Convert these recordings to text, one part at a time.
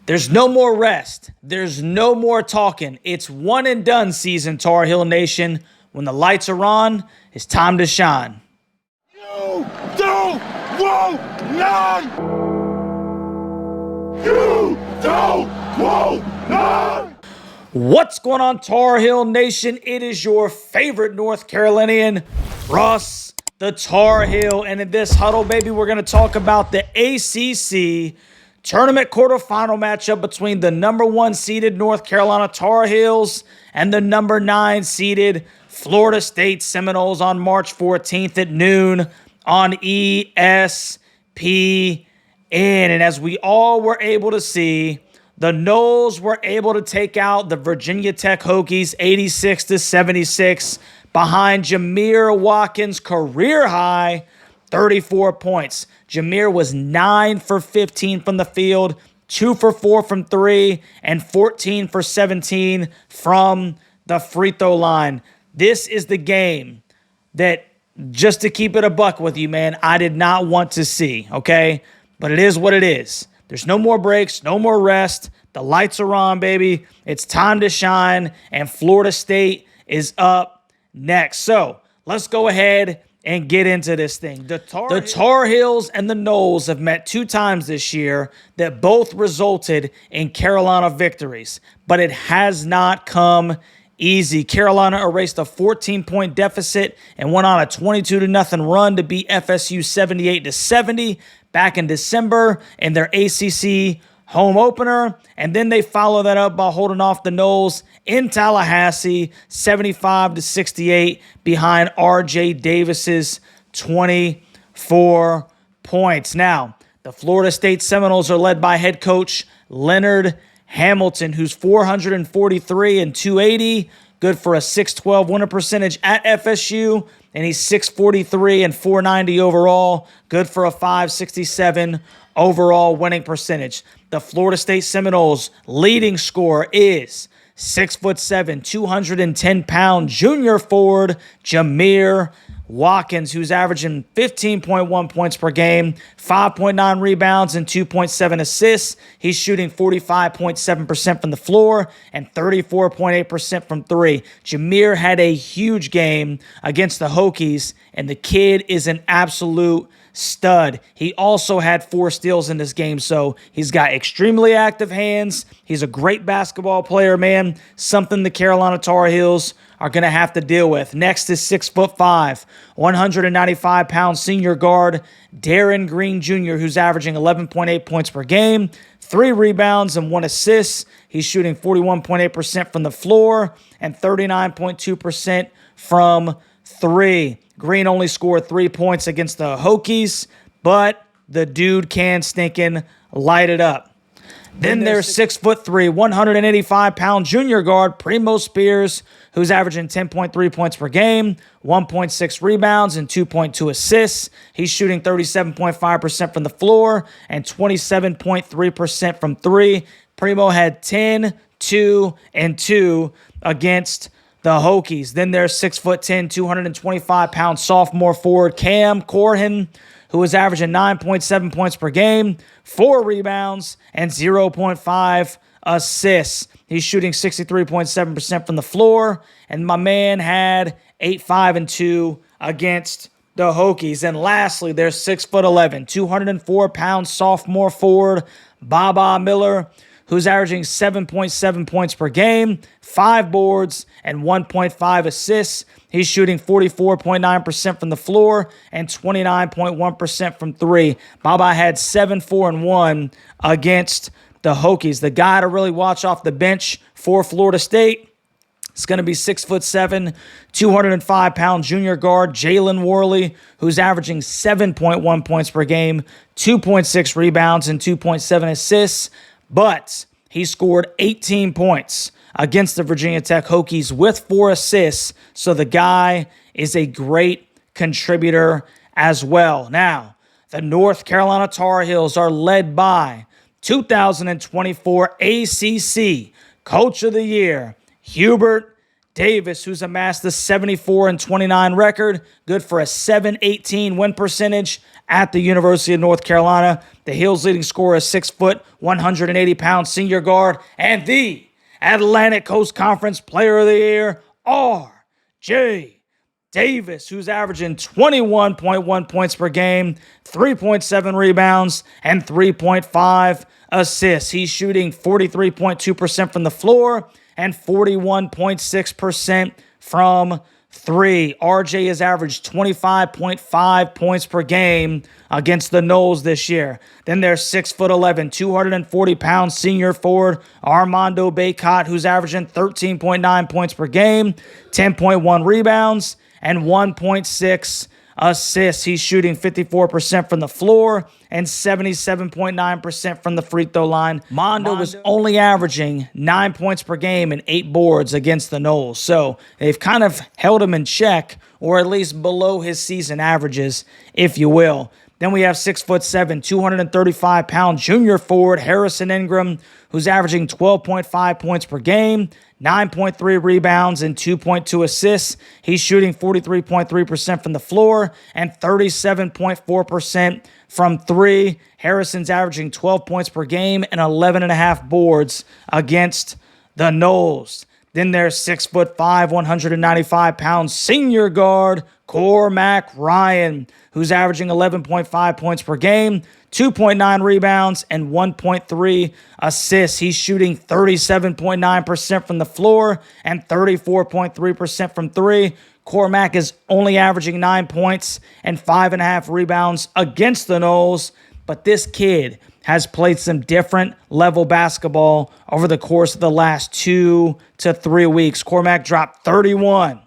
There's no more rest. There's no more talking. It's one and done season, Tar Heel Nation. When the lights are on, it's time to shine. You don't want none! You don't want none! What's going on, Tar Heel Nation? It is your favorite North Carolinian, Russ, the Tar Heel. And in this huddle, baby, we're going to talk about the ACC tournament quarterfinal matchup between the number 1 seeded North Carolina Tar Heels and the number 9 seeded Florida State Seminoles on March 14th at noon on ESPN. And as we all were able to see, the Noles were able to take out the Virginia Tech Hokies 86-76 behind Jamir Watkins' career high 34 points. Jamir was 9 for 15 from the field, 2 for 4 from 3, and 14 for 17 from the free throw line. This is the game that, just to keep it a buck with you, man, I did not want to see, okay? But it is what it is. There's no more breaks, no more rest. The lights are on, baby. It's time to shine, and Florida State is up next. So let's go ahead and get into this thing. The Tar Heels and the Noles have met 2 times this year that both resulted in Carolina victories, but it has not come easy. Carolina erased a 14-point deficit and went on a 22-0 run to beat FSU 78-70 back in December in their ACC home opener, and then they follow that up by holding off the Noles in Tallahassee 75-68 behind RJ Davis's 24 points. Now, the Florida State Seminoles are led by head coach Leonard Hamilton, who's 443 and 280, good for a 612 winning percentage at FSU, and he's 643 and 490 overall, good for a 567 overall winning percentage. The Florida State Seminoles leading scorer is 6'7", 210-pound junior forward Jamir Watkins, who's averaging 15.1 points per game, 5.9 rebounds, and 2.7 assists. He's shooting 45.7% from the floor and 34.8% from 3. Jamir had a huge game against the Hokies, and the kid is an absolute stud. He also had 4 steals in this game, so he's got extremely active hands. He's a great basketball player, man. Something the Carolina Tar Heels are going to have to deal with. Next is 6'5", 195-pound senior guard Darren Green Jr., who's averaging 11.8 points per game, 3 rebounds, and 1 assist. He's shooting 41.8% from the floor and 39.2% from 3. Green only scored 3 points against the Hokies, but the dude can stinking light it up. Then there's 6'3", 185-pound junior guard Primo Spears, who's averaging 10.3 points per game, 1.6 rebounds, and 2.2 assists. He's shooting 37.5% from the floor and 27.3% from 3. Primo had 10, 2, and 2 against the Hokies. Then there's 6'10", 225-pound sophomore forward Cam Corhin, who is averaging 9.7 points per game, 4 rebounds, and 0.5 assists. He's shooting 63.7% from the floor, and my man had 8, 5, and 2 against the Hokies. And lastly, there's 6'11", 204-pound sophomore forward Baba Miller, who's averaging 7.7 points per game, 5 boards, and 1.5 assists. He's shooting 44.9% from the floor and 29.1% from 3. Baba had 7, 4, and 1 against the Hokies. The guy to really watch off the bench for Florida State is going to be 6'7", 205-pound junior guard Jalen Worley, who's averaging 7.1 points per game, 2.6 rebounds, and 2.7 assists. But he scored 18 points against the Virginia Tech Hokies with 4 assists, so the guy is a great contributor as well. Now, the North Carolina Tar Heels are led by 2024 ACC Coach of the Year, Hubert Davis, who's amassed a 74-29 record, good for a 718 win percentage at the University of North Carolina. The Heels' leading scorer is 6 foot, 180-pound senior guard, and the Atlantic Coast Conference Player of the Year, R.J. Davis, who's averaging 21.1 points per game, 3.7 rebounds, and 3.5 assists. He's shooting 43.2% from the floor and 41.6% from three. RJ has averaged 25.5 points per game against the Noles this year. Then there's 6'11", 240-pound senior forward Armando Bacot, who's averaging 13.9 points per game, 10.1 rebounds, and 1.6 assists. He's shooting 54% from the floor and 77.9% from the free throw line. Mondo was only averaging 9 points per game and 8 boards against the Noles. So they've kind of held him in check, or at least below his season averages, if you will. Then we have 6'7", 235-pound junior forward Harrison Ingram, who's averaging 12.5 points per game, 9.3 rebounds, and 2.2 assists. He's shooting 43.3% from the floor and 37.4% from three. Harrison's averaging 12 points per game and 11.5 boards against the Noles. Then there's 6'5", 195-pound senior guard Cormac Ryan, who's averaging 11.5 points per game, 2.9 rebounds, and 1.3 assists. He's shooting 37.9% from the floor and 34.3% from three. Cormac is only averaging 9 points and 5.5 rebounds against the Noles, but this kid has played some different level basketball over the course of the last 2 to 3 weeks. Cormac dropped 31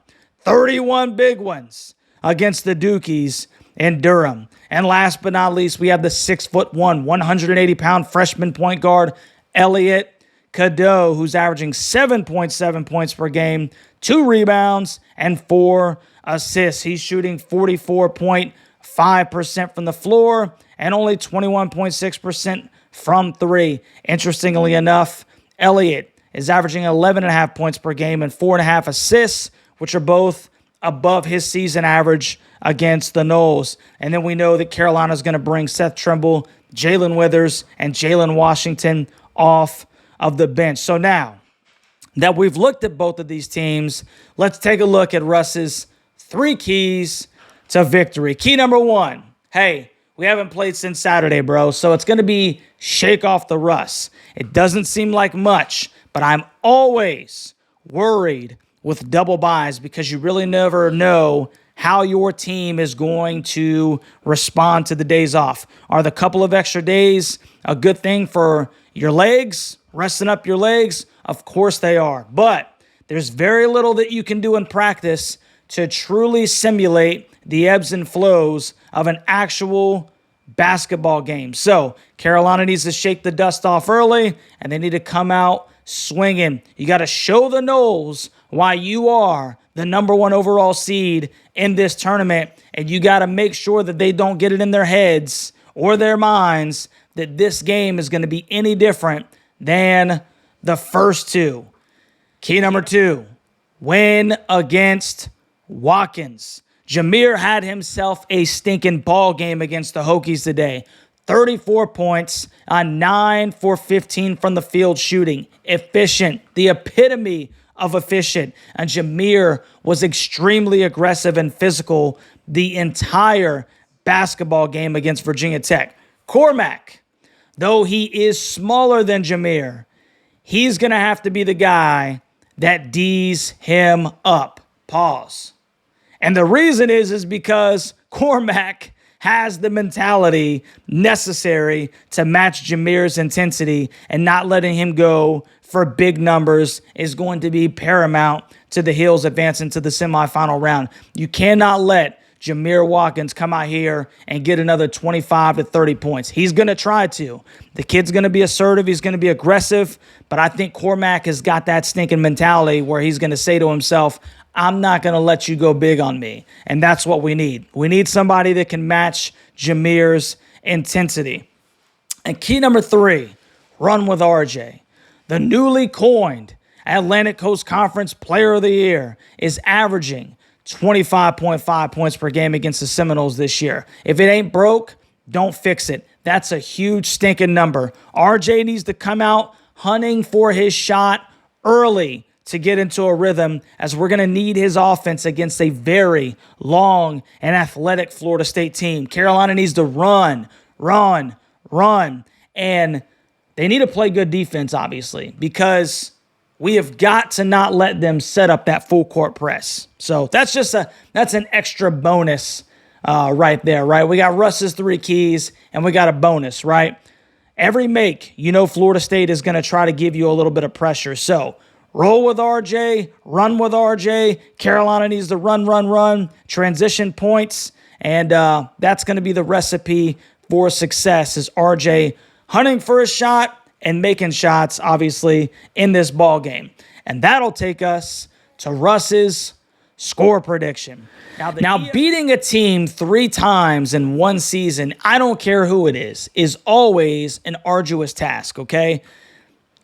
big ones against the Dukies in Durham. And last but not least, we have the 6'1", 180-pound freshman point guard Elliot Cadeau, who's averaging 7.7 points per game, 2 rebounds, and 4 assists. He's shooting 44.5% from the floor and only 21.6% from three. Interestingly enough, Elliott is averaging 11.5 points per game and 4.5 assists, which are both above his season average against the Noles. And then we know that Carolina's going to bring Seth Trimble, Jalen Withers, and Jalen Washington off of the bench. So now that we've looked at both of these teams, let's take a look at Russ's 3 keys to victory. Key number 1, hey, we haven't played since Saturday, bro, so it's going to be shake off the Russ. It doesn't seem like much, but I'm always worried with double buys because you really never know how your team is going to respond to the days off. Are the couple of extra days a good thing for your legs, resting up your legs? Of course they are, but there's very little that you can do in practice to truly simulate the ebbs and flows of an actual basketball game. So Carolina needs to shake the dust off early, and they need to come out swinging. You got to show the Noles why you are the number 1 overall seed in this tournament, and you got to make sure that they don't get it in their heads or their minds that this game is going to be any different than the first 2. Key number 2, win against Watkins. Jameer had himself a stinking ball game against the Hokies today. 34 points on 9 for 15 from the field shooting. Efficient, the epitome of efficient. And Jameer was extremely aggressive and physical the entire basketball game against Virginia Tech. Cormac, though he is smaller than Jameer, he's going to have to be the guy that D's him up. Pause. And the reason is because Cormac has the mentality necessary to match Jameer's intensity, and not letting him go for big numbers is going to be paramount to the Heels advancing to the semifinal round. You cannot let Jameer Watkins come out here and get another 25 to 30 points. He's going to try to. The kid's going to be assertive. He's going to be aggressive. But I think Cormac has got that stinking mentality where he's going to say to himself, I'm not going to let you go big on me. And that's what we need. We need somebody that can match Jameer's intensity. And key number 3, run with RJ. The newly coined Atlantic Coast Conference Player of the Year, is averaging 25.5 points per game against the Seminoles this year. If it ain't broke, don't fix it. That's a huge stinking number. RJ needs to come out hunting for his shot early to get into a rhythm, as we're going to need his offense against a very long and athletic Florida State team. Carolina needs to run, and they need to play good defense, obviously, because we have got to not let them set up that full court press. So that's an extra bonus right there, right? We got Russ's 3 keys, and we got a bonus, right? Every make, Florida State is going to try to give you a little bit of pressure. So roll with RJ, run with RJ. Carolina needs to run, transition points, and that's going to be the recipe for success, is RJ hunting for a shot and making shots, obviously, in this ball game. And that'll take us to Russ's score prediction. Now, beating a team 3 times in one season, I don't care who it is always an arduous task, okay?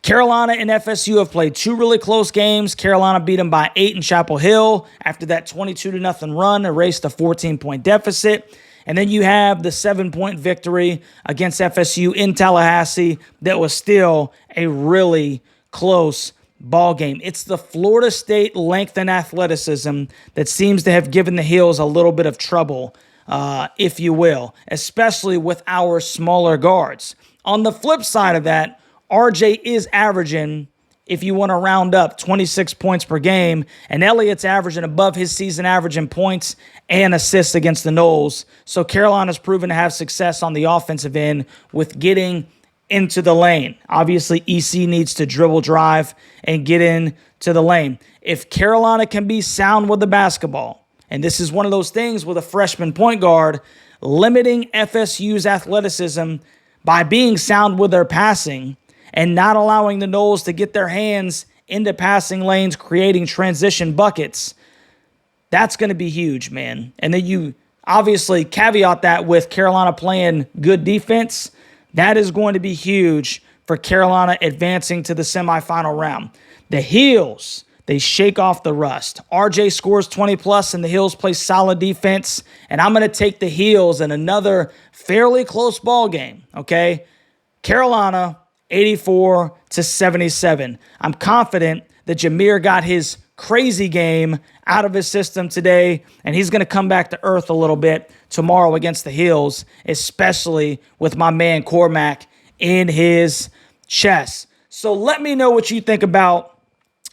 Carolina and FSU have played 2 really close games. Carolina beat them by 8 in Chapel Hill. After that 22-0 run, erased a 14-point deficit. And then you have the 7-point victory against FSU in Tallahassee that was still a really close ball game. It's the Florida State length and athleticism that seems to have given the Heels a little bit of trouble, if you will, especially with our smaller guards. On the flip side of that, RJ is averaging, if you want to round up, 26 points per game, and Elliott's averaging above his season average in points and assists against the Noles. So Carolina's proven to have success on the offensive end with getting into the lane. Obviously, EC needs to dribble drive and get into the lane. If Carolina can be sound with the basketball, and this is one of those things with a freshman point guard, limiting FSU's athleticism by being sound with their passing and not allowing the Noles to get their hands into passing lanes, creating transition buckets, that's going to be huge, man. And then you obviously caveat that with Carolina playing good defense. That is going to be huge for Carolina advancing to the semifinal round. The Heels, they shake off the rust. RJ scores 20+, and the Heels play solid defense. And I'm going to take the Heels in another fairly close ball game, okay? Carolina, 84-77. I'm confident that Jameer got his crazy game out of his system today, and he's going to come back to earth a little bit tomorrow against the Heels, especially with my man Cormac in his chest. So let me know what you think about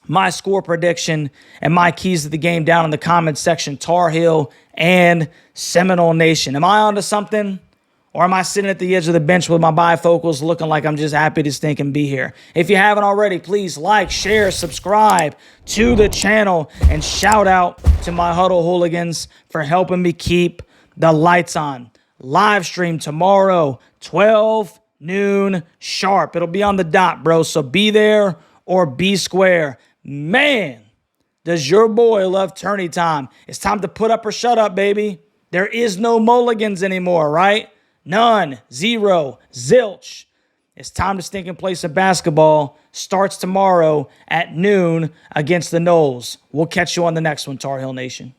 my score prediction and my keys to the game down in the comments section, Tar Heel and Seminole Nation. Am I onto something? Or am I sitting at the edge of the bench with my bifocals looking like I'm just happy to stink and be here? If you haven't already, please like, share, subscribe to the channel, and shout out to my Huddle Hooligans for helping me keep the lights on. Live stream tomorrow, 12 noon sharp. It'll be on the dot, bro, so be there or be square. Man, does your boy love tourney time. It's time to put up or shut up, baby. There is no mulligans anymore, right? None, zero, zilch. It's time to stink and play some basketball. Starts tomorrow at noon against the Noles. We'll catch you on the next one, Tar Heel Nation.